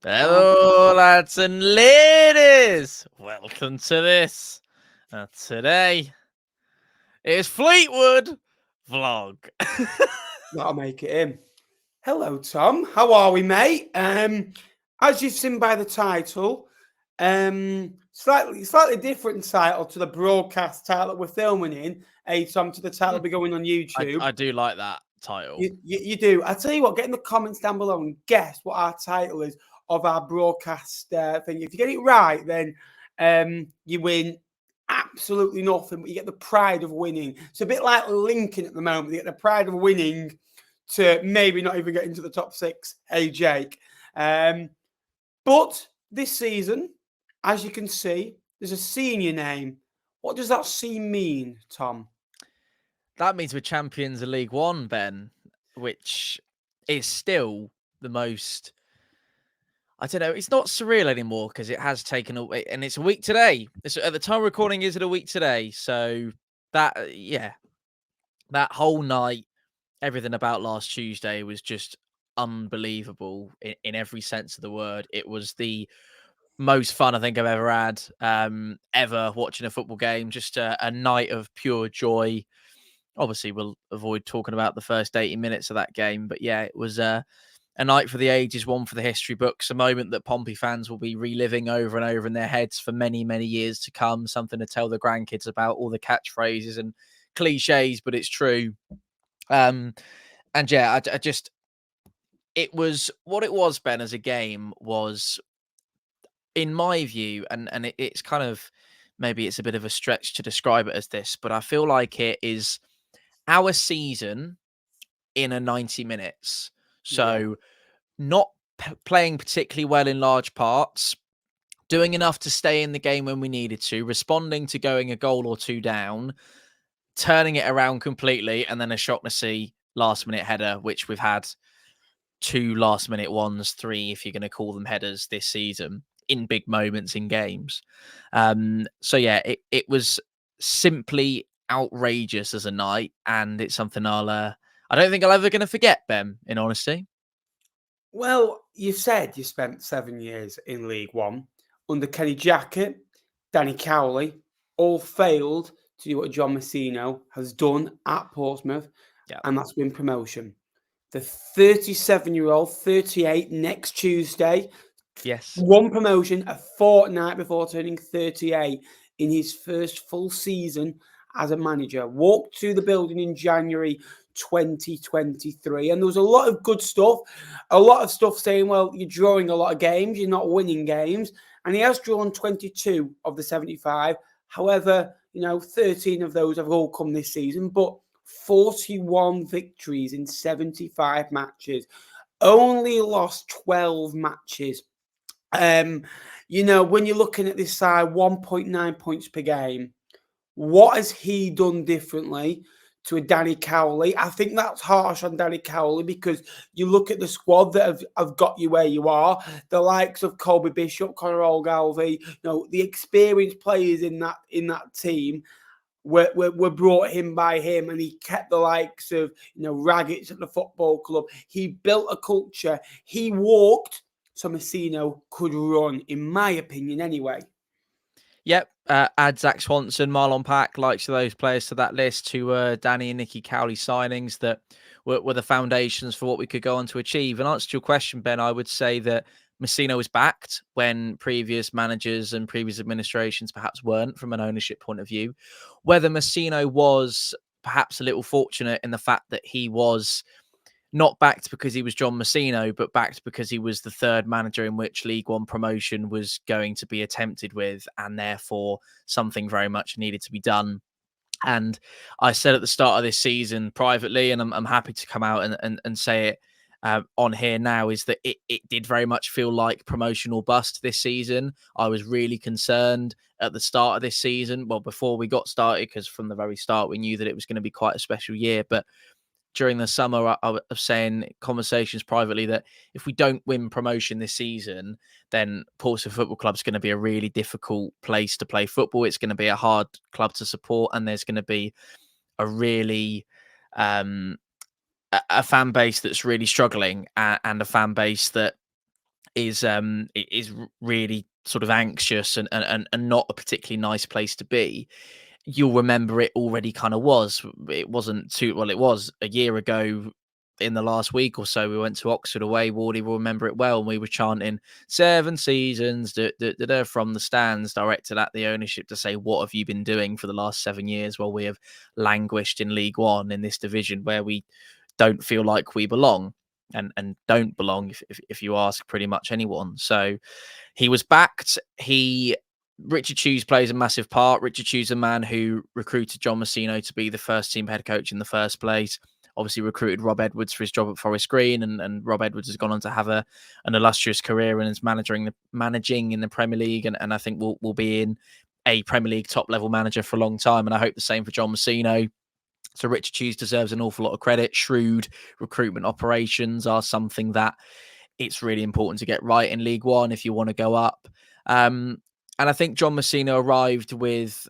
Hello, lads and ladies. Welcome to this. Today is Fleetwood vlog. That'll make it in. Hello, Tom. How are we, mate? As you've seen by the title, slightly different title to the broadcast title that we're filming in. Hey, Tom, to the title be going on YouTube. I do like that title. You do. I tell you what, get in the comments down below and guess what our title is of our broadcast thing. If you get it right, then you win absolutely nothing, but you get the pride of winning. It's a bit like Lincoln at the moment. You get the pride of winning to maybe not even get into the top 6. Hey, Jake. But this season, as you can see, there's a C in your name. What does that C mean, Tom? That means we're champions of League One, Ben, which is still the most... I don't know. It's not surreal anymore because it has taken away, and it's a week today. At the time of recording, is it a week today? So that whole night, everything about last Tuesday was just unbelievable in every sense of the word. It was the most fun I think I've ever had, ever watching a football game. Just a night of pure joy. Obviously, we'll avoid talking about the first 80 minutes of that game, but yeah, it was a night for the ages, one for the history books, a moment that Pompey fans will be reliving over and over in their heads for many, many years to come, something to tell the grandkids about, all the catchphrases and cliches, but it's true. And yeah, I just, it was what it was, Ben, as a game was, in my view, and it's kind of, maybe it's a bit of a stretch to describe it as this, but I feel like it is our season in a 90 minutes. So not playing particularly well in large parts, doing enough to stay in the game when we needed to, responding to going a goal or two down, turning it around completely, and then a shock to see last minute header, which we've had 2 last minute ones, 3 if you're going to call them headers this season, in big moments in games. So yeah, it was simply outrageous as a night, and it's something I don't think I'll ever going to forget, Ben, in honesty. Well, you said you spent 7 years in League One under Kenny Jackett, Danny Cowley, all failed to do what John Mousinho has done at Portsmouth, and that's win promotion. The 37-year-old, 38 next Tuesday, won promotion a fortnight before turning 38 in his first full season as a manager. Walked to the building in January 2023, and there was a lot of good stuff. A lot of stuff saying, well, you're drawing a lot of games, you're not winning games. And he has drawn 22 of the 75. However, 13 of those have all come this season, but 41 victories in 75 matches. Only lost 12 matches. When you're looking at this side, 1.9 points per game, what has he done differently to a Danny Cowley? I think that's harsh on Danny Cowley because you look at the squad that have got you where you are, the likes of Colby Bishop, Conor Olgalvy, the experienced players in that team were brought in by him, and he kept the likes of Raggets at the football club. He built a culture. He walked so Mousinho could run, in my opinion, anyway. Yep, add Zach Swanson, Marlon Pack, likes of those players to that list, to Danny and Nicky Cowley signings that were the foundations for what we could go on to achieve. And answer to your question, Ben, I would say that Mousinho was backed when previous managers and previous administrations perhaps weren't, from an ownership point of view. Whether Mousinho was perhaps a little fortunate in the fact that he was not backed because he was John Mousinho, but backed because he was the third manager in which League One promotion was going to be attempted with, and therefore something very much needed to be done. And I said at the start of this season privately, and I'm happy to come out and say it on here now, is that it did very much feel like promotion or bust this season. I was really concerned at the start of this season, well, before we got started, because from the very start we knew that it was going to be quite a special year. But during the summer, I was saying conversations privately that if we don't win promotion this season, then Portsmouth Football Club is going to be a really difficult place to play football. It's going to be a hard club to support, and there's going to be a really a fan base that's really struggling, and a fan base that is really sort of anxious and not a particularly nice place to be, you'll remember it already kind of was. It wasn't too well. It was a year ago in the last week or so. We went to Oxford away. Wardy will remember it well. And we were chanting 7 seasons from the stands, directed at the ownership to say, what have you been doing for the last 7 years while we have languished in League One in this division where we don't feel like we belong and don't belong if you ask pretty much anyone. So he was backed. Richard Hughes plays a massive part. Richard Hughes, a man who recruited John Mousinho to be the first team head coach in the first place, obviously recruited Rob Edwards for his job at Forest Green, and Rob Edwards has gone on to have an illustrious career and is managing in the Premier League, and I think will be in a Premier League top level manager for a long time. And I hope the same for John Mousinho. So Richard Hughes deserves an awful lot of credit. Shrewd recruitment operations are something that it's really important to get right in League One if you want to go up. And I think John Mousinho arrived with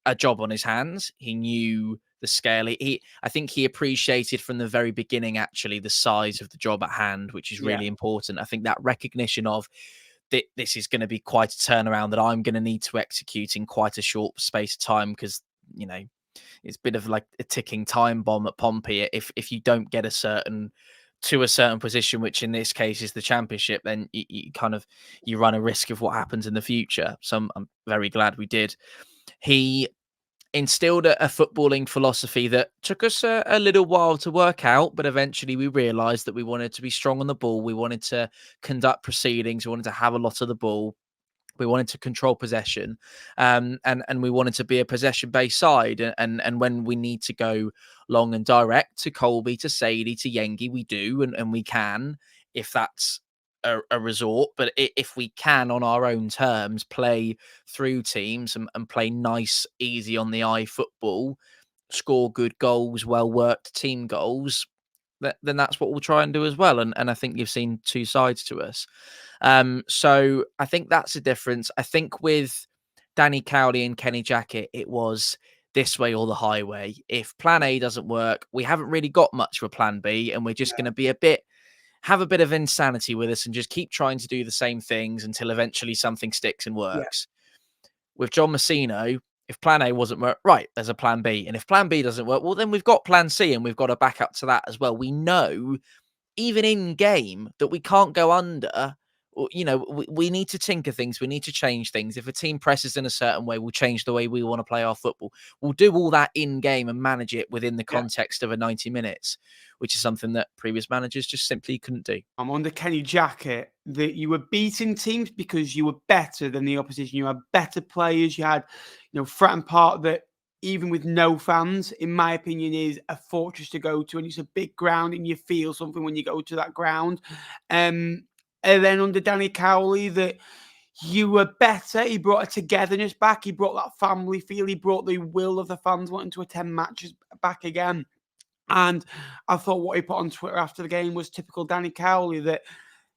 a job on his hands. He knew the scale. I think he appreciated from the very beginning, actually, the size of the job at hand, which is Yeah. really important. I think that recognition of this is going to be quite a turnaround that I'm going to need to execute in quite a short space of time because, it's a bit of like a ticking time bomb at Pompey. If you don't get to a certain position, which in this case is the championship, then you run a risk of what happens in the future. So I'm very glad we did. He instilled a footballing philosophy that took us a little while to work out, but eventually we realized that we wanted to be strong on the ball. We wanted to conduct proceedings. We wanted to have a lot of the ball. We wanted to control possession, and we wanted to be a possession-based side. And when we need to go long and direct to Colby, to Sadie, to Yengi, we do, and we can if that's a resort. But if we can, on our own terms, play through teams and play nice, easy on the eye football, score good goals, well worked team goals, then that's what we'll try and do as well. And I think you've seen two sides to us. So I think that's the difference. I think with Danny Cowley and Kenny Jackett, it was this way or the highway. If plan A doesn't work, we haven't really got much for plan B, and we're just going to be have a bit of insanity with us and just keep trying to do the same things until eventually something sticks and Yeah. works. With John Mousinho, if plan A wasn't work, right, there's a plan B. And if plan B doesn't work, well, then we've got plan C and we've got a back up to that as well. We know even in game that we can't go under. We need to tinker things. We need to change things. If a team presses in a certain way, we'll change the way we want to play our football. We'll do all that in game and manage it within the context of a 90 minutes, which is something that previous managers just simply couldn't do. I'm under Kenny Jackett that you were beating teams because you were better than the opposition. You had better players. You had, Fratton Park that even with no fans, in my opinion, is a fortress to go to, and it's a big ground, and you feel something when you go to that ground. And then under Danny Cowley, that you were better. He brought a togetherness back. He brought that family feel. He brought the will of the fans wanting to attend matches back again. And I thought what he put on Twitter after the game was typical Danny Cowley, that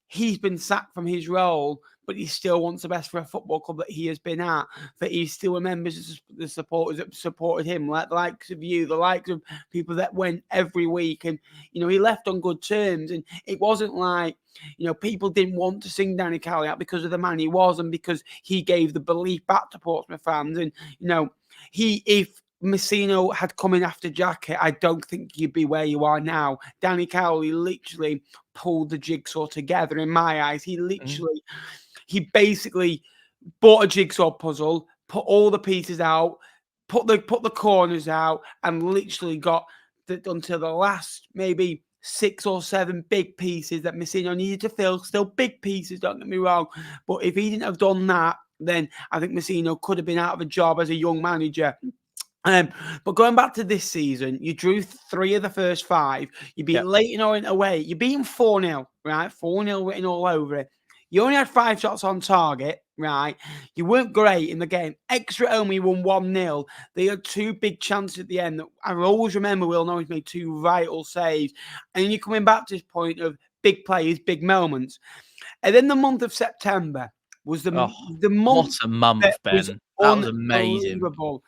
he's been sacked from his role, but he still wants the best for a football club that he has been at, that he still remembers the supporters that supported him, like the likes of you, the likes of people that went every week. And, he left on good terms. And it wasn't like, people didn't want to sing Danny Cowley out because of the man he was and because he gave the belief back to Portsmouth fans. And, if Mousinho had come in after Jackett, I don't think you'd be where you are now. Danny Cowley literally pulled the jigsaw together in my eyes. He basically bought a jigsaw puzzle, put all the pieces out, put the corners out, and literally got until the last maybe 6 or 7 big pieces that Mousinho needed to fill. Still big pieces, don't get me wrong. But if he didn't have done that, then I think Mousinho could have been out of a job as a young manager. But going back to this season, you drew 3 of the first 5. You beat Leyton Orient away. You beat them 4-0, right? 4-0 written all over it. You only had 5 shots on target, right? You weren't great in the game. Extra home, you won 1-0. They had 2 big chances at the end that I always remember. Will Norris made 2 vital saves. And then you're coming back to this point of big plays, big moments. And then the month of September was the month what a month, that was Ben. That was amazing. unbelievable.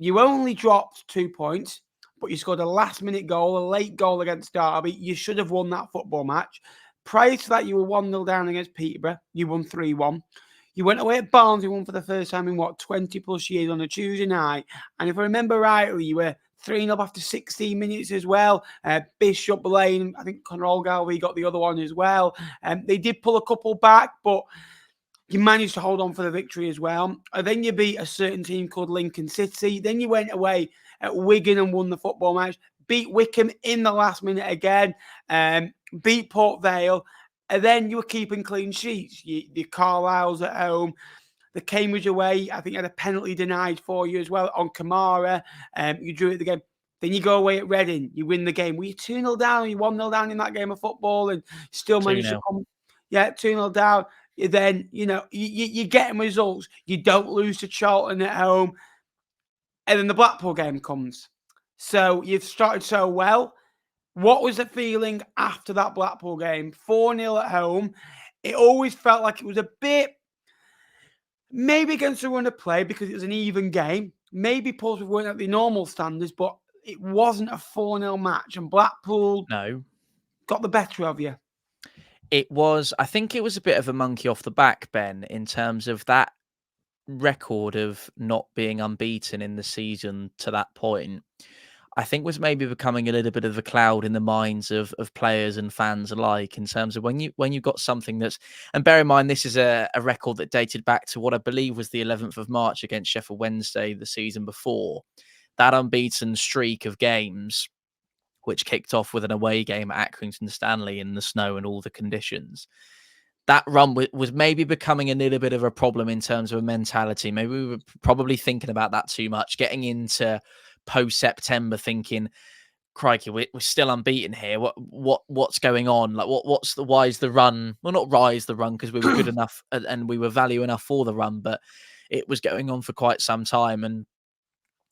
You only dropped 2 points, but you scored a last-minute goal, a late goal against Derby. You should have won that football match. Prior to that, you were 1-0 down against Peterborough. You won 3-1. You went away at Barnsley, won for the first time in, 20 plus years on a Tuesday night. And if I remember rightly, you were 3-0 after 16 minutes as well. Bishop Lane, I think Conor Olgalvi got the other one as well. They did pull a couple back, but you managed to hold on for the victory as well. And then you beat a certain team called Lincoln City. Then you went away at Wigan and won the football match. Beat Wickham in the last minute again. Beat Port Vale. And then you were keeping clean sheets. The Carlisle's at home. The Cambridge away, I think, had a penalty denied for you as well on Kamara. You drew it the game. Then you go away at Reading. You win the game. Were you 2-0 down? You 1-0 down in that game of football and still managed to come. Yeah, 2-0 down. Then, you're getting results. You don't lose to Charlton at home. And then the Blackpool game comes. So you've started so well. What was the feeling after that Blackpool game? 4-0 at home. It always felt like it was a bit, maybe against the run of play because it was an even game. Maybe Portsmouth weren't at the normal standards, but it wasn't a 4-0 match. And Blackpool got the better of you. It was, I think it was a bit of a monkey off the back, Ben, in terms of that record of not being unbeaten in the season to that point. I think was maybe becoming a little bit of a cloud in the minds of players and fans alike in terms of when you got something that's, and bear in mind, this is a record that dated back to what I believe was the 11th of March against Sheffield Wednesday the season before. That unbeaten streak of games, which kicked off with an away game at Accrington Stanley in the snow and all the conditions. That run was maybe becoming a little bit of a problem in terms of a mentality. Maybe we were probably thinking about that too much, getting into post-September thinking, crikey, we're still unbeaten here. What's going on? Like why is the run? Well, not rise the run because we were good enough and we were value enough for the run, but it was going on for quite some time. And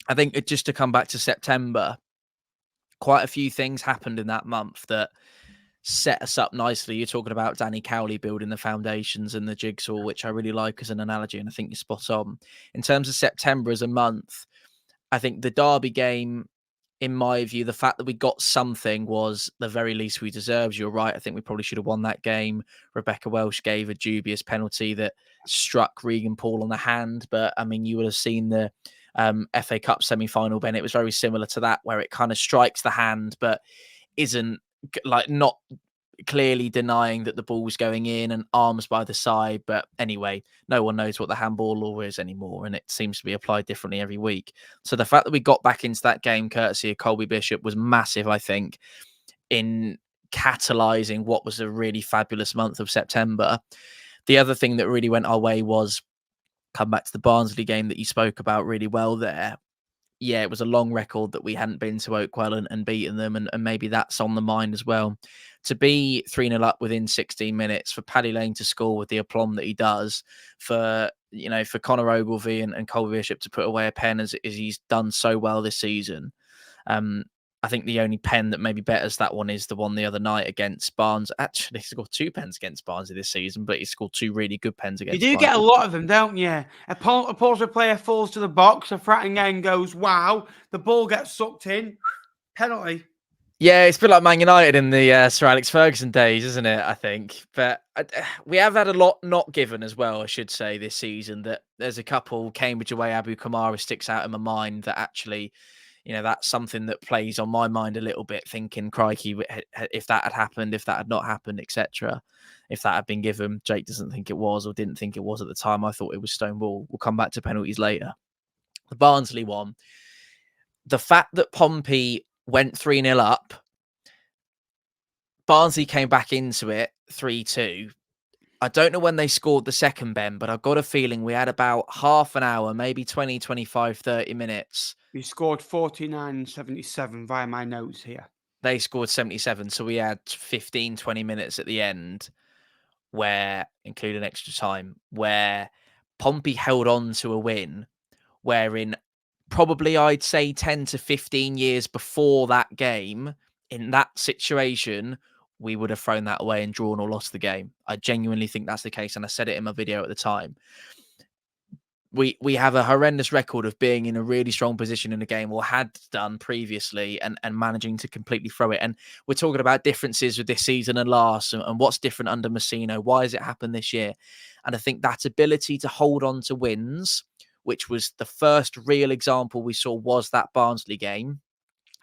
I think just to come back to September, quite a few things happened in that month that set us up nicely. You're talking about Danny Cowley building the foundations and the jigsaw, which I really like as an analogy, and I think you're spot on. In terms of September as a month, I think the Derby game, in my view, the fact that we got something was the very least we deserved. You're right. I think we probably should have won that game. Rebecca Welsh gave a dubious penalty that struck Regan Paul on the hand. But, I mean, you would have seen the FA Cup semi-final, Ben. It was very similar to that, where it kind of strikes the hand, but isn't like not clearly denying that the ball was going in and arms by the side. But anyway, no one knows what the handball law is anymore, and it seems to be applied differently every week. So the fact that we got back into that game courtesy of Colby Bishop was massive, I think, in catalysing what was a really fabulous month of September. The other thing that really went our way was, come back to the Barnsley game that you spoke about really well there. Yeah, it was a long record that we hadn't been to Oakwell and beaten them, and maybe that's on the mind as well. To be 3-0 up within 16 minutes, for Paddy Lane to score with the aplomb that he does, for Conor Ogilvie and Colby Bishop to put away a pen as he's done so well this season. I think the only pen that maybe betters that one is the one the other night against Barnes. Actually, he scored 2 pens against Barnsley this season, but he scored 2 really good pens against You do Barnsley. get a lot of them, don't you? A Portsmouth player falls to the box, a Fratton end goes, wow, the ball gets sucked in, penalty. Yeah, it's a bit like Man United in the Sir Alex Ferguson days, isn't it? I think. But we have had a lot not given as well, I should say, this season. That there's a couple, Cambridge away, Abu Kamara sticks out in my mind that actually, that's something that plays on my mind a little bit, thinking, crikey, if that had happened, if that had not happened, etc. If that had been given, Jake doesn't think it was or didn't think it was at the time. I thought it was stonewall. We'll come back to penalties later. The Barnsley one, the fact that Pompey went 3-0 up, Barnsley came back into it 3-2. I don't know when they scored the second, Ben, but I've got a feeling we had about half an hour, maybe 20, 25, 30 minutes. We scored 49 and 77 via my notes here. They scored 77, so we had 15, 20 minutes at the end, where, including extra time, where Pompey held on to a win, wherein probably I'd say 10 to 15 years before that game, in that situation, we would have thrown that away and drawn or lost the game. I genuinely think that's the case, and I said it in my video at the time. we have a horrendous record of being in a really strong position in a game, or had done previously, and managing to completely throw it. And we're talking about differences with this season and last, and what's different under Mousinho. Why has it happened this year? And I think that ability to hold on to wins, which was the first real example we saw, was that Barnsley game,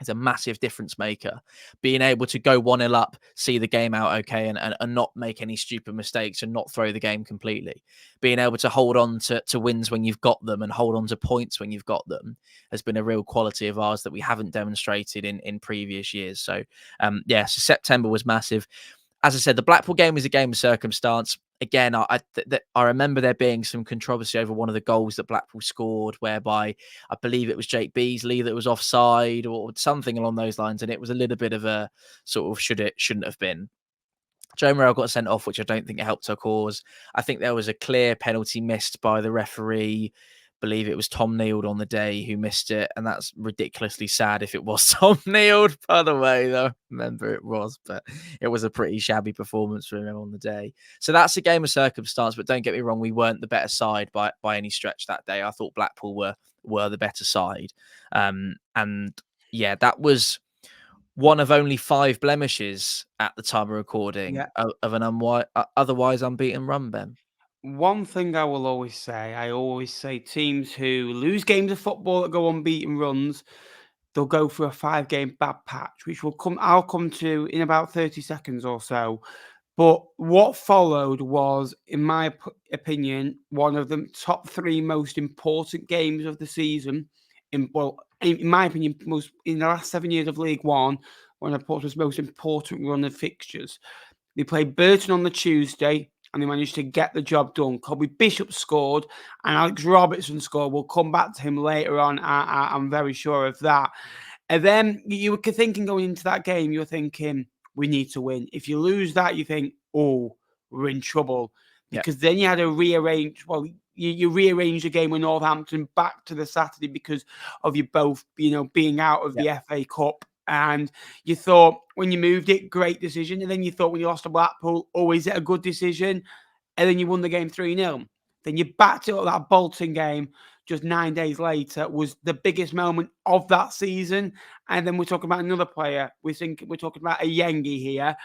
is a massive difference maker. Being able to go 1-0 up, see the game out okay, and not make any stupid mistakes, and not throw the game completely. Being able to hold on to wins when you've got them, and hold on to points when you've got them, has been a real quality of ours that we haven't demonstrated in previous years. So, so September was massive. As I said, the Blackpool game was a game of circumstance. Again, I remember there being some controversy over one of the goals that Blackpool scored, whereby I believe it was Jake Beasley that was offside, or something along those lines, and it was a little bit of a sort of should it, shouldn't have been. Joe Morrell got sent off, which I don't think it helped our cause. I think there was a clear penalty missed by the referee. Believe it was Tom Neild on the day who missed it, and that's ridiculously sad if it was Tom Neild, by the way, though. Remember it was, but it was a pretty shabby performance from him on the day. So that's a game of circumstance, but don't get me wrong, we weren't the better side by any stretch that day. I thought Blackpool were the better side. And yeah, that was one of only 5 blemishes at the time of recording Yeah. of an otherwise unbeaten run, Ben. One thing I always say teams who lose games of football that go unbeaten runs, they'll go for a 5-game bad patch, which I'll come to in about 30 seconds or so. But what followed was, in my opinion, one of the top 3 most important games of the season. In my opinion, most in the last 7 years of League One, one of Portsmouth's most important run of fixtures. They played Burton on the Tuesday, and they managed to get the job done. Colby Bishop scored, and Alex Robertson scored. We'll come back to him later on. I'm very sure of that. And then you were thinking going into that game, you were thinking, we need to win. If you lose that, you think, oh, we're in trouble. Yeah. Because then you had to rearrange. Well, you rearranged the game with Northampton back to the Saturday because of you both, being out of the FA Cup. And you thought when you moved it, great decision. And then you thought when you lost to Blackpool, oh, is it a good decision? And then you won the game 3-0. Then you backed it up. That Bolton game just 9 days later was the biggest moment of that season. And then we're talking about another player. We're talking about a Yengi here.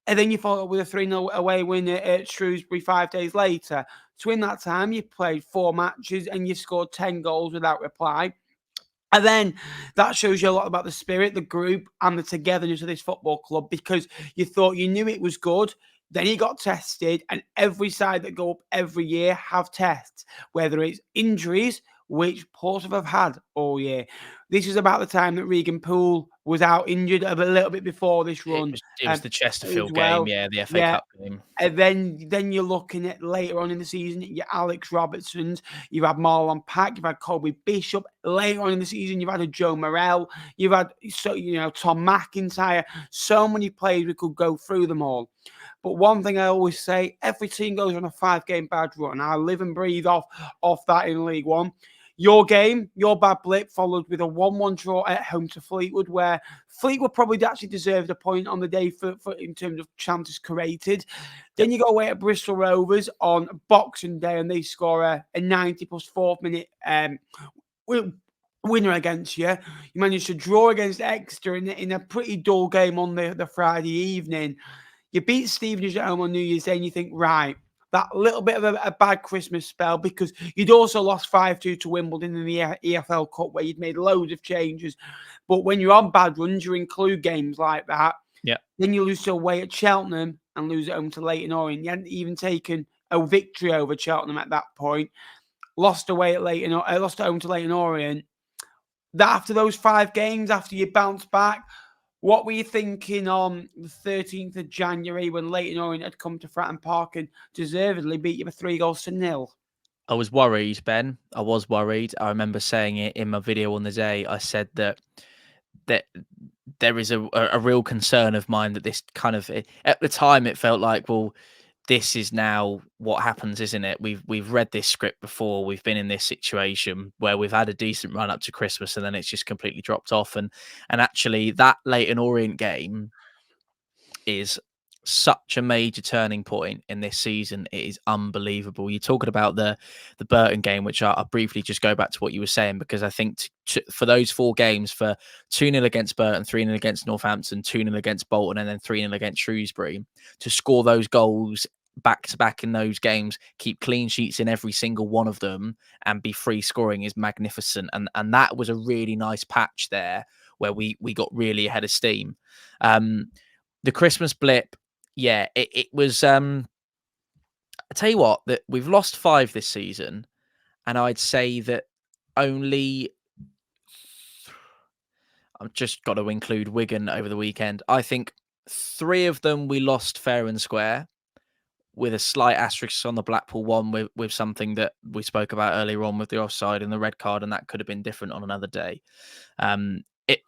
And then you followed up with a 3-0 away win at Shrewsbury 5 days later. So in that time, you played 4 matches and you scored 10 goals without reply. And then that shows you a lot about the spirit, the group, and the togetherness of this football club, because you knew it was good. Then he got tested, and every side that go up every year have tests, whether it's injuries, which Portsmouth have had all year. This is about the time that Regan Poole was out injured a little bit before this It run was it was the as Chesterfield game, well. yeah, the FA Yeah, Cup game. and then you're looking at later on in the season, your Alex Robertsons, you've had Marlon Pack, you've had Colby Bishop. Later on in the season, you've had a Joe Morrell, you've had Tom McIntyre. So many players, we could go through them all. But one thing I always say, every team goes on a 5-game bad run. I live and breathe off that in League One. Your bad blip, followed with a 1-1 draw at home to Fleetwood, where Fleetwood probably actually deserved a point on the day for in terms of chances created. Then you go away at Bristol Rovers on Boxing Day, and they score a 90 plus 4th minute winner against you. You managed to draw against Exeter in a pretty dull game on the Friday evening. You beat Stevenage at home on New Year's Day, and you think, right, that little bit of a bad Christmas spell, because you'd also lost 5-2 to Wimbledon in the EFL Cup, where you'd made loads of changes. But when you're on bad runs, you include games like that. Yeah. Then you lose away at Cheltenham and lose at home to Leyton Orient. You hadn't even taken a victory over Cheltenham at that point. Lost at home to Leyton Orient. That after those 5 games, after you bounced back, what were you thinking on the 13th of January when Leyton Orient had come to Fratton Park and deservedly beat you for 3-0? I was worried, Ben. I was worried. I remember saying it in my video on the day. I said that there is a real concern of mine that this kind of, at the time it felt like, well, this is now what happens, isn't it? We've read this script before. We've been in this situation where we've had a decent run up to Christmas, and then it's just completely dropped off. And actually, that Leyton Orient game is such a major turning point in this season. It is unbelievable. You're talking about the Burton game, which I'll briefly just go back to what you were saying, because I think for those 4 games, for 2-0 against Burton, 3-0 against Northampton, 2-0 against Bolton, and then 3-0 against Shrewsbury, to score those goals back to back in those games, keep clean sheets in every single one of them, and be free scoring is magnificent. And that was a really nice patch there where we got really ahead of steam. The Christmas blip, yeah, it was. I tell you what, that we've lost 5 this season, and I'd say that only. I've just got to include Wigan over the weekend. I think 3 of them we lost fair and square, with a slight asterisk on the Blackpool one, with something that we spoke about earlier on with the offside and the red card, and that could have been different on another day.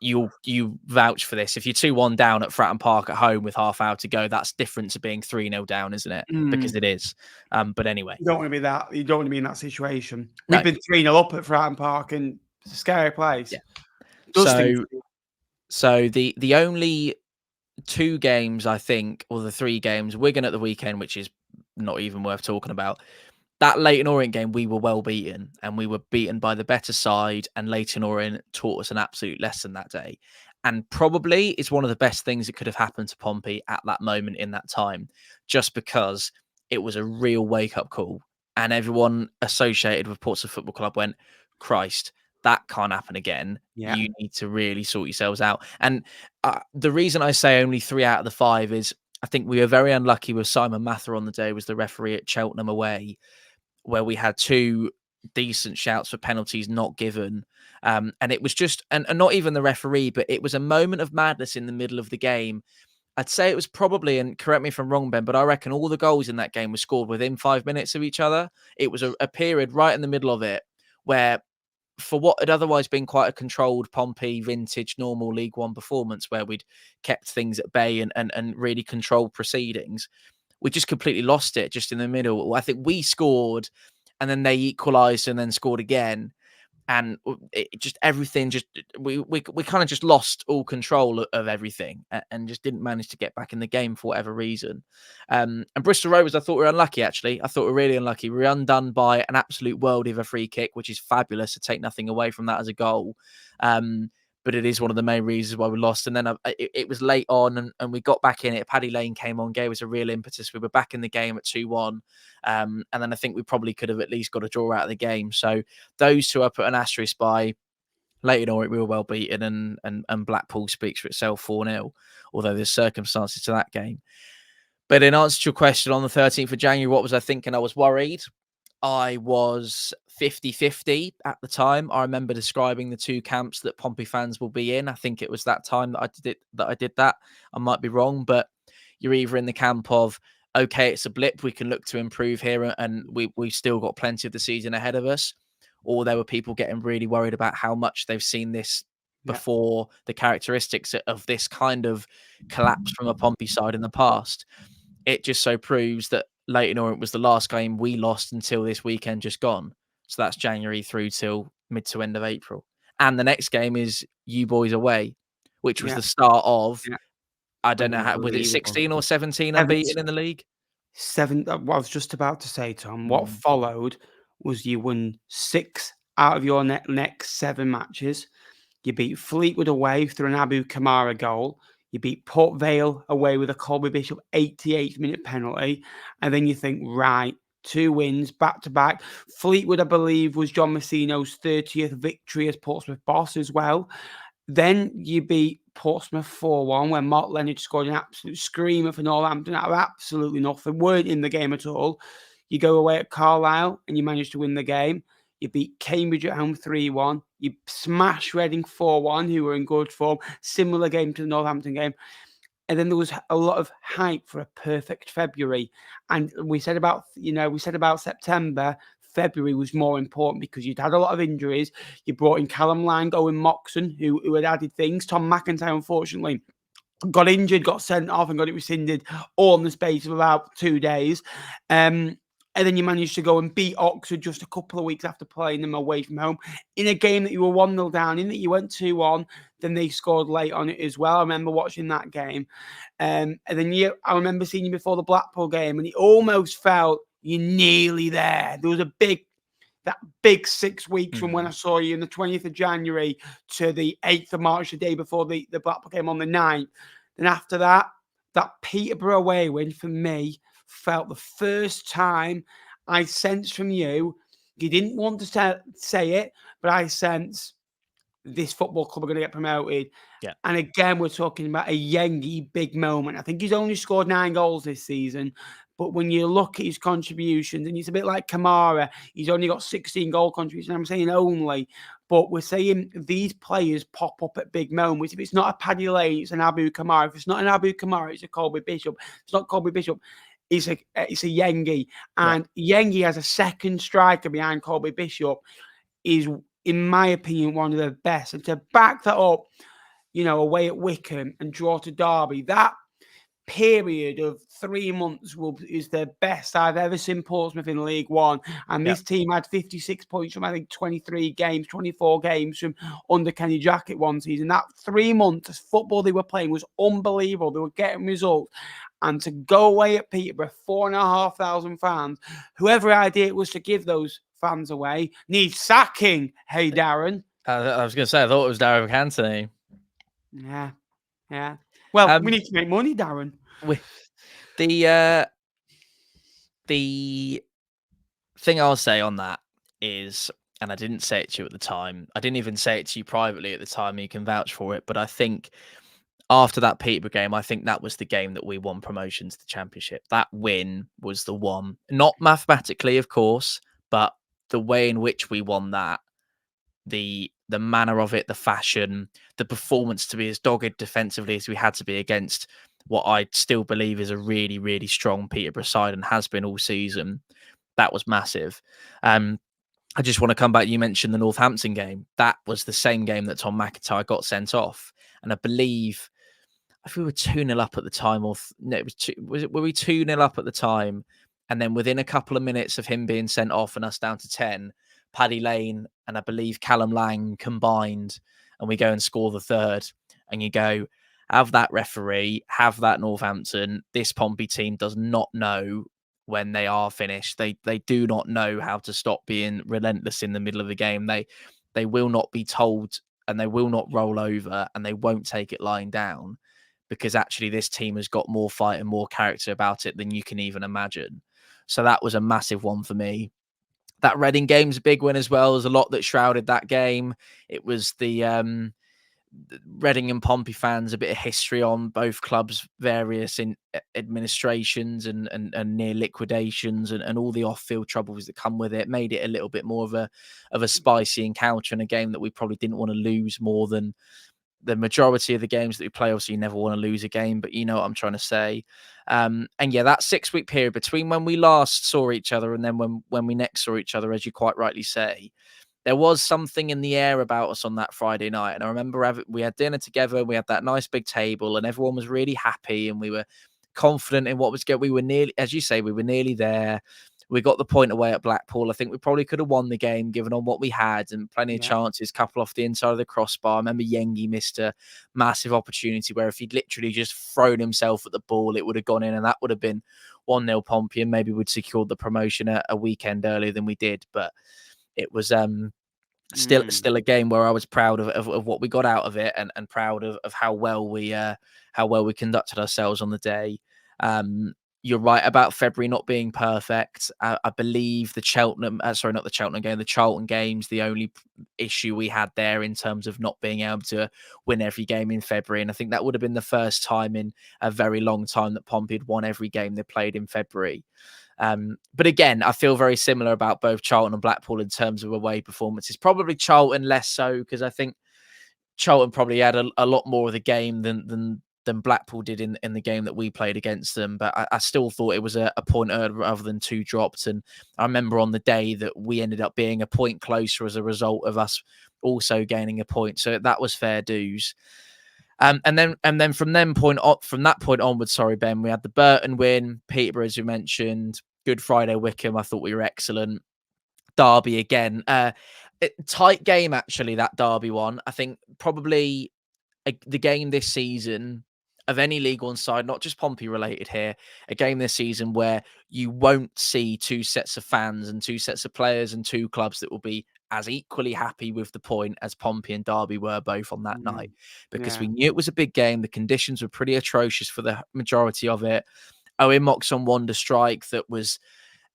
You vouch for this. If you're 2-1 down at Fratton Park at home with half hour to go, that's different to being 3-0 down, isn't it? Because it is. But anyway, You don't want to be that. You don't want to be in that situation. no, We've been 3-0 up at Fratton Park, and it's a scary place. yeah. Does things. So the only 2 games, I think, or the 3 games, Wigan at the weekend, which is not even worth talking about. That Leyton Orient game, we were well beaten, and we were beaten by the better side, and Leyton Orient taught us an absolute lesson that day. And probably it's one of the best things that could have happened to Pompey at that moment in that time, just because it was a real wake-up call. And everyone associated with Portsmouth Football Club went, Christ, that can't happen again. Yeah. You need to really sort yourselves out. And the reason I say only 3 out of the 5 is I think we were very unlucky with Simon Mather on the day, was the referee at Cheltenham away, where we had 2 decent shouts for penalties not given. And it was just, and not even the referee, but it was a moment of madness in the middle of the game. I'd say it was probably, and correct me if I'm wrong, Ben, but I reckon all the goals in that game were scored within 5 minutes of each other. It was a period right in the middle of it where, for what had otherwise been quite a controlled Pompey vintage normal League One performance, where we'd kept things at bay and really controlled proceedings, we just completely lost it just in the middle. I think we scored, and then they equalised and then scored again. And it just, everything just, we kind of just lost all control of everything, and just didn't manage to get back in the game for whatever reason. And Bristol Rovers, I thought we were unlucky, actually. I thought we were really unlucky. We were undone by an absolute worldie of a free kick, which is fabulous, to take nothing away from that as a goal. But it is one of the main reasons why we lost. And then it was late on, and we got back in it. Paddy Lane came on, gave us a real impetus. We were back in the game at 2-1. And then I think we probably could have at least got a draw out of the game. So those 2 I put an asterisk by. Leyton Orient, we were well beaten, and Blackpool speaks for itself, 4-0, although there's circumstances to that game. But in answer to your question, on the 13th of January, what was I thinking? I was worried. I was 50-50 at the time. I remember describing the 2 camps that Pompey fans will be in. I think it was that time that I did that. I might be wrong, but you're either in the camp of, okay, it's a blip, we can look to improve here, and we've still got plenty of the season ahead of us, or there were people getting really worried about how much they've seen this before, the characteristics of this kind of collapse from a Pompey side in the past. It just so proves that Leyton Orient was the last game we lost until this weekend just gone. So that's January through till mid to end of April. And the next game is you boys away, which was the start of, I don't know, was it 16 or 17 unbeaten in the league? 7. I was just about to say, Tom, what followed was you won 6 out of your next 7 matches. You beat Fleetwood away through an Abu Kamara goal. You beat Port Vale away with a Colby Bishop 88th minute penalty. And then you think, right, 2 wins back to back. Fleetwood, I believe, was John Mousinho's 30th victory as Portsmouth boss as well. Then you beat Portsmouth 4-1, where Mark Leonard scored an absolute screamer for Northampton out of absolutely nothing. Weren't in the game at all. You go away at Carlisle and you manage to win the game. You beat Cambridge at home 3-1. You smash Reading 4-1, who were in good form. Similar game to the Northampton game. And then there was a lot of hype for a perfect February. And we said about September. February was more important because you'd had a lot of injuries. You brought in Callum Lang, Owen Moxon, who had added things. Tom McIntyre, unfortunately, got injured, got sent off, and got it rescinded all in the space of about 2 days. And and then you managed to go and beat Oxford just a couple of weeks after playing them away from home in a game that you were 1-0 down in, that you went 2-1, then they scored late on it as well. I remember watching that game. And then I remember seeing you before the Blackpool game, and it almost felt you're nearly there. There was that big 6 weeks from when I saw you on the 20th of January to the 8th of March, the day before the Blackpool game on the 9th. Then after that Peterborough away win for me felt the first time I sensed from you didn't want to say it, but I sense this football club are going to get promoted. Yeah. And again, we're talking about a Yengi big moment. I think he's only scored 9 goals this season. But when you look at his contributions, and it's a bit like Kamara, he's only got 16 goal contributions. I'm saying only, but we're saying these players pop up at big moments. If it's not a Paddy Lane, it's an Abu Kamara. If it's not an Abu Kamara, it's a Colby Bishop. If it's not Colby Bishop, it's a Yengi. And Yengi has a second striker behind Colby Bishop is, in my opinion, one of the best. And to back that up, away at Wickham and draw to Derby, that period of 3 months is the best I've ever seen Portsmouth in League One. And this team had 56 points from, I think, 24 games from under Kenny Jackett one season. That 3 months of football they were playing was unbelievable. They were getting results. And to go away at Peterborough, 4,500 fans, whoever idea it was to give those fans away, needs sacking. Hey, Darren. I was going to say, I thought it was Darren Cantony. Yeah. Well, we need to make money, Darren. The thing I'll say on that is, and I didn't say it to you at the time, I didn't even say it to you privately at the time, you can vouch for it, but I think after that Peterborough game, I think that was the game that we won promotion to the Championship. That win was the one. Not mathematically, of course, but the way in which we won that, the manner of it, the fashion, the performance to be as dogged defensively as we had to be against what I still believe is a really, really strong Peterborough side and has been all season. That was massive. I just want to come back. You mentioned the Northampton game. That was the same game that Tom McIntyre got sent off. And I believe if we were 2-0 up at the time, or no, were we 2-0 up at the time? And then within a couple of minutes of him being sent off and us down to 10, Paddy Lane and I believe Callum Lang combined, and we go and score the third. And you go, have that referee, have that Northampton. This Pompey team does not know when they are finished. They do not know how to stop being relentless in the middle of the game. They will not be told, and they will not roll over, and they won't take it lying down, because actually this team has got more fight and more character about it than you can even imagine. So that was a massive one for me. That Reading game's a big win as well. There's a lot that shrouded that game. It was the Reading and Pompey fans, a bit of history on both clubs, various in administrations and near liquidations and all the off-field troubles that come with it, made it a little bit more of a spicy encounter and a game that we probably didn't want to lose more than the majority of the games that we play. Obviously, you never want to lose a game, but you know what I'm trying to say. And yeah, that 6-week period between when we last saw each other and then when we next saw each other, as you quite rightly say, there was something in the air about us on that Friday night. And I remember we had dinner together, we had that nice big table, and everyone was really happy, and we were confident in what was going. We were nearly, as you say, we were nearly there. We got the point away at Blackpool. I think we probably could have won the game given on what we had, and plenty of chances, couple off the inside of the crossbar. I remember Yengi missed a massive opportunity where if he'd literally just thrown himself at the ball, it would have gone in, and that would have been 1-0 Pompey, and maybe we'd secured the promotion a weekend earlier than we did. But it was still a game where I was proud of what we got out of it, and proud of how well we conducted ourselves on the day. You're right about February not being perfect. I believe the Charlton games, the only issue we had there in terms of not being able to win every game in February. And I think that would have been the first time in a very long time that Pompey had won every game they played in February. But again, I feel very similar about both Charlton and Blackpool in terms of away performances. Probably Charlton less so, because I think Charlton probably had a lot more of the game than Blackpool did in the game that we played against them. But I still thought it was a point rather than 2 dropped. And I remember on the day that we ended up being a point closer as a result of us also gaining a point. So that was fair dues. And then from that point onwards, Ben, we had the Burton win, Peterborough, as you mentioned, Good Friday Wycombe, I thought we were excellent. Derby again. Tight game, actually, that Derby one. I think probably the game this season of any League One side, not just Pompey related here, a game this season where you won't see two sets of fans and two sets of players and two clubs that will be as equally happy with the point as Pompey and Derby were both on that night, because Yeah. we knew it was a big game. The conditions were pretty atrocious for the majority of it. Owen Mox on Wonder Strike that was,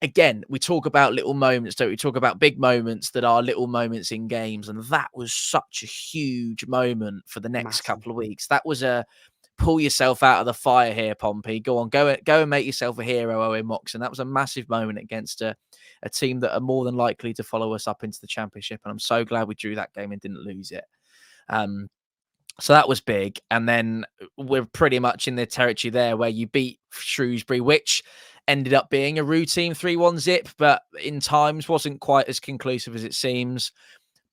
again, we talk about little moments, don't we? Talk about big moments that are little moments in games. And that was such a huge moment for the next Massive. couple of weeks. That was a pull yourself out of the fire here, Pompey. Go on, go and make yourself a hero, Owen Mox. And that was a massive moment against a team that are more than likely to follow us up into the Championship. And I'm so glad we drew that game and didn't lose it. So that was big. And then we're pretty much in the territory there where you beat Shrewsbury, which ended up being a routine 3-1 zip, but in times wasn't quite as conclusive as it seems.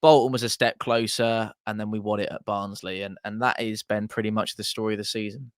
Bolton was a step closer, and then we won it at Barnsley. And that has been pretty much the story of the season.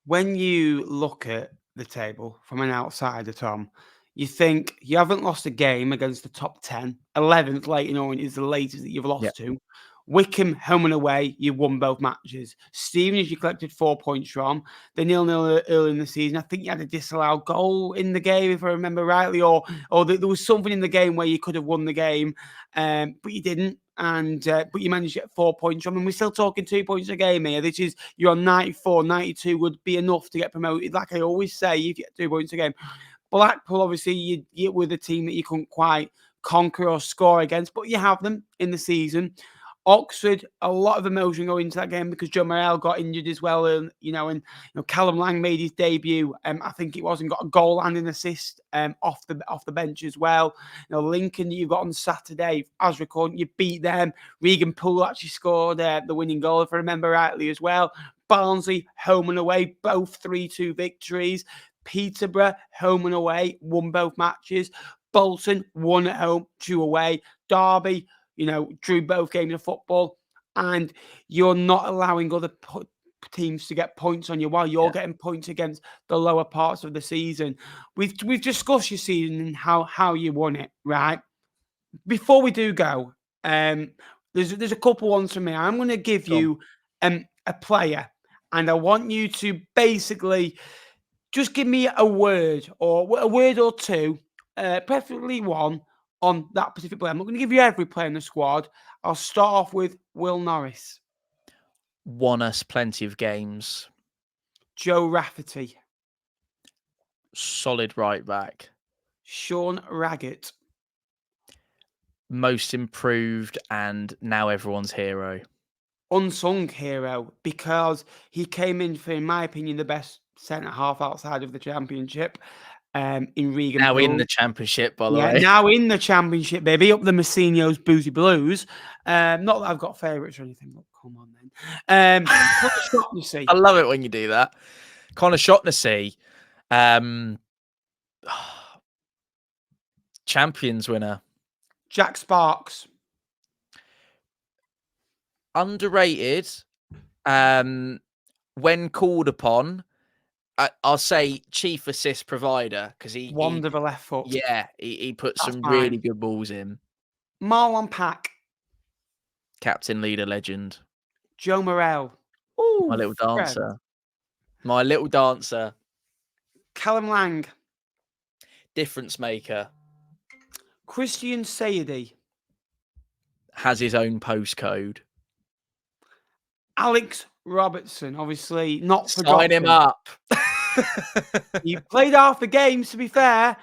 When you look at the table from an outsider, Tom, you think you haven't lost a game against the top 10. 11th, Leyton Orient is the latest that you've lost to. Wycombe, home and away, you won both matches. Stevenage, you collected 4 points from. The 0-0 early in the season. I think you had a disallowed goal in the game, if I remember rightly, or there was something in the game where you could have won the game, but you didn't. And but you managed to get 4 points from, and we're still talking 2 points a game here. This is, you're on 94, 92 would be enough to get promoted. Like I always say, if you get 2 points a game. Blackpool, obviously, you were the team that you couldn't quite conquer or score against, but you have them in the season. Oxford, a lot of emotion going into that game because Joe Morel got injured as well, and Callum Lang made his debut. I think it was, and got a goal and an assist off the bench as well. Lincoln, you got on Saturday, as recording, you beat them. Regan Poole actually scored the winning goal, if I remember rightly, as well. Barnsley, home and away, both 3-2 victories. Peterborough, home and away, won both matches. Bolton, won at home, drew away. Derby, drew both games of football, and you're not allowing other teams to get points on you while you're getting points against the lower parts of the season. We've discussed your season and how you won it, right? Before we do go, there's a couple ones from me. I'm going to give you a player, and I want you to basically just give me a word or two, preferably one, on that specific player. I'm not going to give you every player in the squad. I'll start off with Will Norris. Won us plenty of games. Joe Rafferty. Solid right back. Sean Raggett. Most improved and now everyone's hero. Unsung hero, because he came in for, in my opinion, the best centre-half outside of the Championship, in Regan Now Poole. in the Championship, by the way. Now in the Championship, baby. Up the Mousinho's Boozy Blues. Not that I've got favourites or anything, but come on then. I love it when you do that. Connor Shaughnessy. Champions winner. Jack Sparks. Underrated. When called upon, I'll say chief assist provider, because he Wand of a left foot. Yeah, he put some really good balls in. Marlon Pack. Captain, leader, legend. Joe Morel. Ooh, my little dancer. My little dancer. Callum Lang. Difference maker. Christian Sayedi. Has his own postcode. Alex Robertson, obviously not forgotten. Sign him up. He played half the games, to be fair.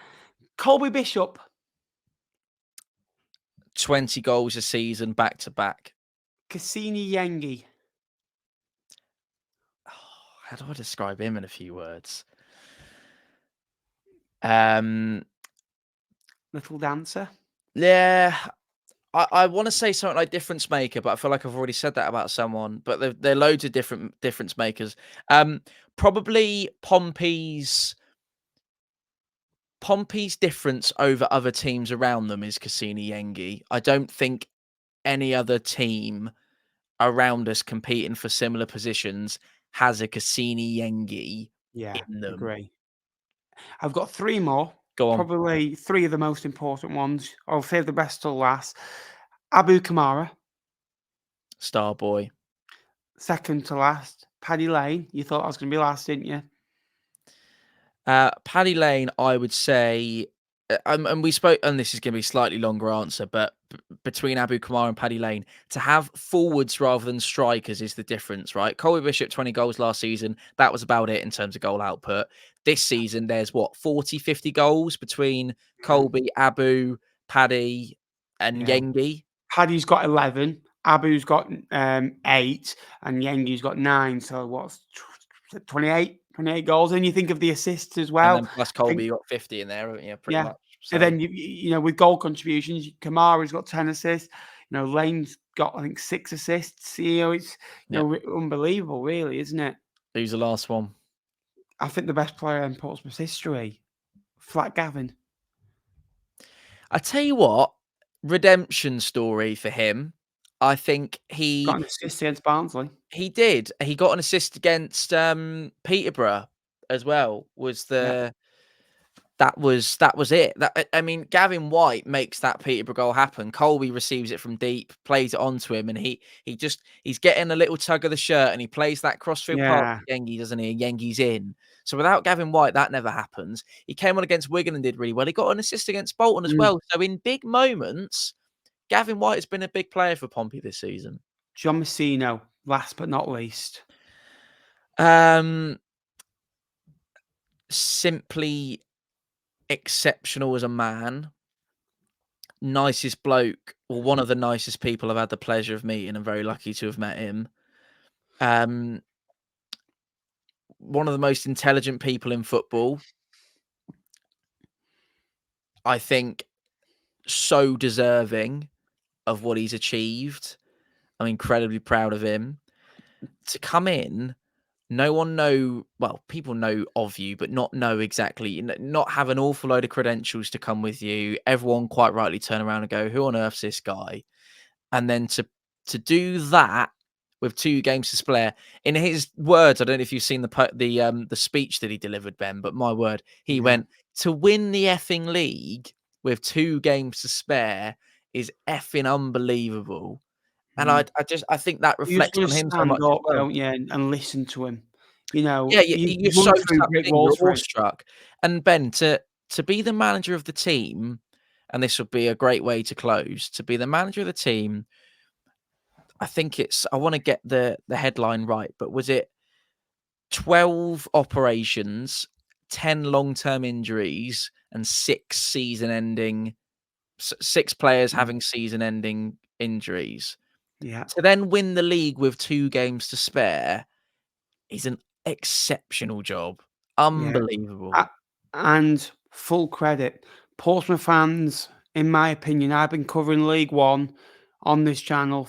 Colby Bishop. 20 goals a season, back to back. Cassini Yengi. Oh, how do I describe him in a few words? Little dancer. Yeah. I want to say something like difference maker, but I feel like I've already said that about someone. But there are loads of different difference makers. Probably Pompey's difference over other teams around them is Cassini Yengi. I don't think any other team around us competing for similar positions has a Cassini Yengi in them. Agree. I've got three more. Go on. Probably three of the most important ones. I'll save the best till last. Abu Kamara, Star boy. second to last. Paddy Lane. You thought I was going to be last, didn't you? Paddy Lane, I would say, and we spoke, and this is going to be a slightly longer answer, but between Abu Kamara and Paddy Lane, to have forwards rather than strikers is the difference, right? Colby Bishop, 20 goals last season. That was about it in terms of goal output. This season, there's what, 40, 50 goals between Yeah. Colby, Abu, Paddy, and Yeah. Yengi. Paddy's got 11. Abu's got 8. And Yengi's got 9. So what's 28 goals? And you think of the assists as And well. then plus I think, Colby, you got 50 in there, haven't you? Pretty yeah. much. And So then, with goal contributions, Kamara's got 10 assists. Lane's got, I think, 6 assists. It's, yeah. unbelievable, really, isn't it? Who's the last one? I think the best player in Portsmouth history, Flat Gavin. I tell you what, redemption story for him. I think Got an assist against Barnsley. he did. He got an assist against Peterborough as well. Yeah. That was it. I mean, Gavin White makes that Peterborough goal happen. Colby receives it from deep, plays it onto him, and he's getting a little tug of the shirt, and he plays that crossfield pass Yeah. to Yengi, doesn't he? And Yengi's in. So without Gavin White, that never happens. He came on against Wigan and did really well. He got an assist against Bolton as Mm. well. So in big moments, Gavin White has been a big player for Pompey this season. John Mousinho, last but not least. Simply exceptional as a man, nicest bloke, or one of the nicest people I've had the pleasure of meeting. I'm very lucky to have met him. One of the most intelligent people in football. I think so deserving of what he's achieved. I'm incredibly proud of him. To come in, people know of you, but not know exactly, not have an awful load of credentials to come with you. Everyone quite rightly turn around and go, who on earth's this guy? And then to do that with 2 games to spare, in his words, I don't know if you've seen the speech that he delivered, Ben, but my word, he Yeah. went, to win the effing league with 2 games to spare is effing unbelievable. And Mm. I think that You just reflects got to on him so stand much as up, well. don't you, and listen to him. Yeah, You you're so run through sucked brick in, you're walls for him. awestruck. And Ben, to be the manager of the team, and this would be a great way to close, to be the manager of the team, I think I want to get the headline right, but was it 12 operations, 10 long-term injuries, and 6 players Mm. having season-ending injuries? Yeah. To then win the league with 2 games to spare is an exceptional job. Yeah. Unbelievable. A and full credit, Portsmouth fans, in my opinion, I've been covering League One on this channel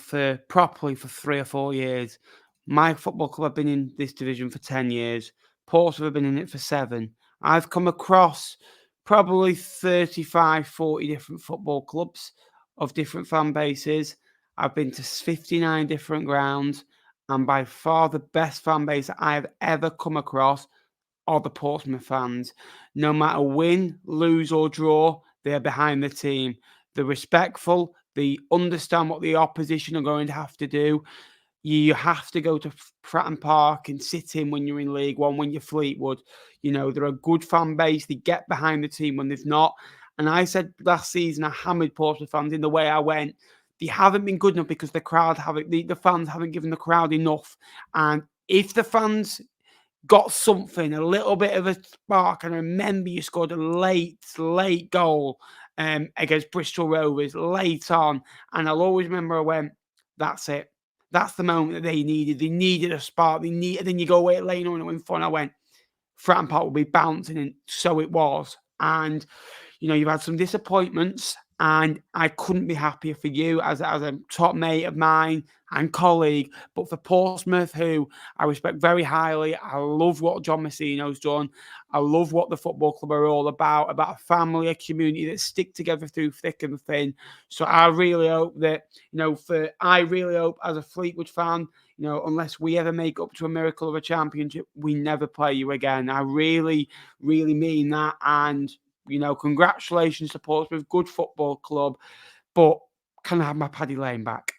properly for 3 or 4 years. My football club have been in this division for 10 years. Portsmouth have been in it for 7. I've come across probably 35, 40 different football clubs of different fan bases. I've been to 59 different grounds, and by far the best fan base I have ever come across are the Portsmouth fans. No matter win, lose, or draw, they're behind the team. They're respectful. They understand what the opposition are going to have to do. You have to go to Fratton Park and sit in when you're in League One, when you're Fleetwood. They're a good fan base. They get behind the team when they've not. And I said last season, I hammered Portsmouth fans in the way I went. They haven't been good enough because the fans haven't given the crowd enough. And if the fans got something, a little bit of a spark. And I remember you scored a late goal against Bristol Rovers late on. And I'll always remember I went, that's it. That's the moment that they needed. They needed a spark. Then you go away at lane on and win fun. I went, Fratton Park will be bouncing, and so it was. And you've had some disappointments, and I couldn't be happier for you as a top mate of mine and colleague. But for Portsmouth, who I respect very highly, I love what John Mousinho's done. I love what the football club are all about a family, a community that stick together through thick and thin. So I really hope that, I really hope as a Fleetwood fan, unless we ever make up to a miracle of a championship, we never play you again. I really, really mean that. And You know, congratulations to Portsmouth, good football club. But can I have my Paddy Lane back?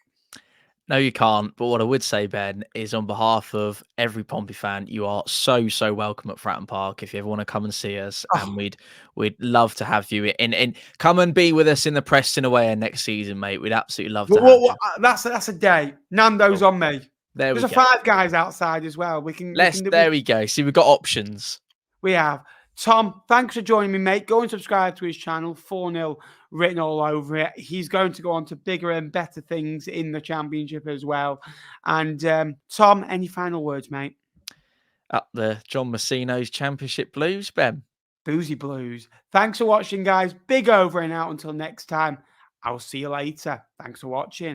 No, you can't. But what I would say, Ben, is on behalf of every Pompey fan, you are so welcome at Fratton Park. If you ever want to come and see us, Oh, and we'd love to have you and come and be with us in the Preston away next season, mate. We'd absolutely love to have you. that's a day. Nando's Cool. on me. There There's we a go. Five Guys outside as well. There we go. See, we've got options. We have. Tom, thanks for joining me, mate. Go and subscribe to his channel, 4-0 written all over it. He's going to go on to bigger and better things in the championship as well. And Tom, any final words, mate? Up the John Mousinho's Championship Blues, Ben. Boozy Blues. Thanks for watching, guys. Big over and out until next time. I'll see you later. Thanks for watching.